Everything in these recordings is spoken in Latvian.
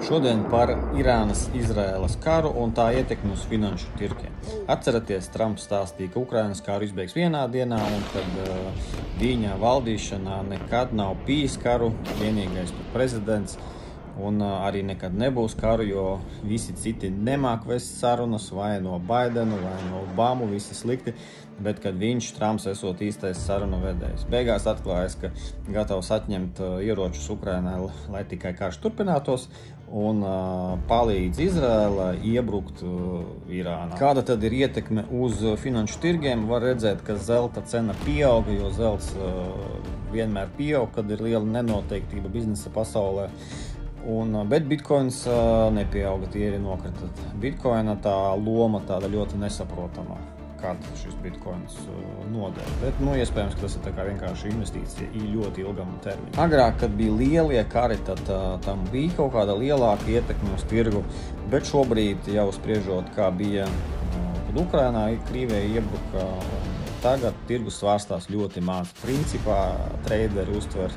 Šodien par Irānas-Izraēlas karu un tā ietekmi uz finanšu tirgiem. Atceraties, Trumps stāstīja, ka Ukrainas karu izbeigs vienā dienā un kad viņa valdīšanā nekad nav bijis karu, vienīgais prezidents, un arī nekad nebūs karu, jo visi citi nemāk vest sarunas, vai no Baidenu, vai no Obamu, visi slikti, bet kad viņš, Trumps, esot īstais sarunu vedējs. Beigās atklājas, ka gatavs atņemt ieročus Ukrainai, lai tikai karš turpinātos, un palīdz Izraēlai iebrukt Irānā. Kāda tad ir ietekme uz finanšu tirgiem? Var redzēt, ka zelta cena pieauga, jo zelts vienmēr pieaug, kad ir liela nenoteiktība biznesa pasaulē. Bet bitkoins nepieauga, tie ir nokrita. Bitkoina tā loma tāda ļoti nesaprotama, kad šis bitkoins noder. Bet, iespējams, ka tas ir tā kā vienkārši investīcija ļoti ilgam termiņam. Agrāk, kad bija lielie kari, tad tam bija kaut kāda lielāka ietekme uz tirgu, bet šobrīd jau spriežot, kā bija, kad Ukrainā Krievija iebruka, tagad tirgus svārstās ļoti maz. Principā traderi uztver,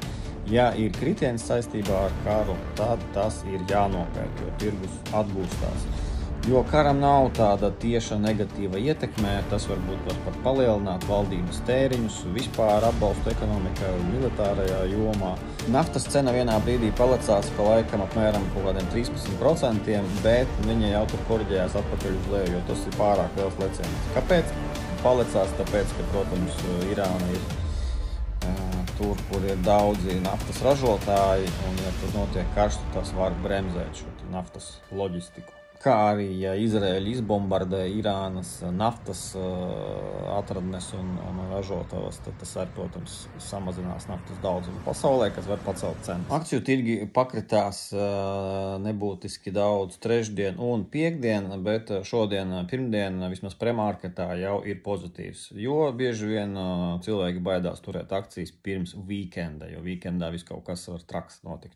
ja ir kritiens saistībā ar karu, tad tas ir jānopērk, jo tirgus atgūstās. Jo karam nav tāda tieša negatīva ietekme, tas varbūt var pat palielināt valdības tēriņus, vispār atbalstu ekonomikai un militārajā jomā. Naftas cena vienā brīdī palecās pa laikam apmēram kaut kādiem 13%, bet viņa jau tur korģējās atpakaļ uz leju, jo tas ir pārāk liels leciens. Kāpēc palecās? Tāpēc, ka, protams, Irāna ir tur, kur ir daudzi naftas ražotāji, un ja tur notiek karš, tas var bremzēt šo naftas loģistiku. Kā arī, ja Izraēļa izbombardē Irānas naftas atradnes un ražotavas, tad tas arī, protams, samazinās naftas daudzumu pasaulē, kas var pacelt cenas. Akciju tirgi pakritās nebūtiski daudz trešdien un piekdien, bet šodien, pirmdien, vismaz premarketā jau ir pozitīvs, jo bieži vien cilvēki baidās turēt akcijas pirms weekenda, jo weekendā viss kaut kas var traks notikt.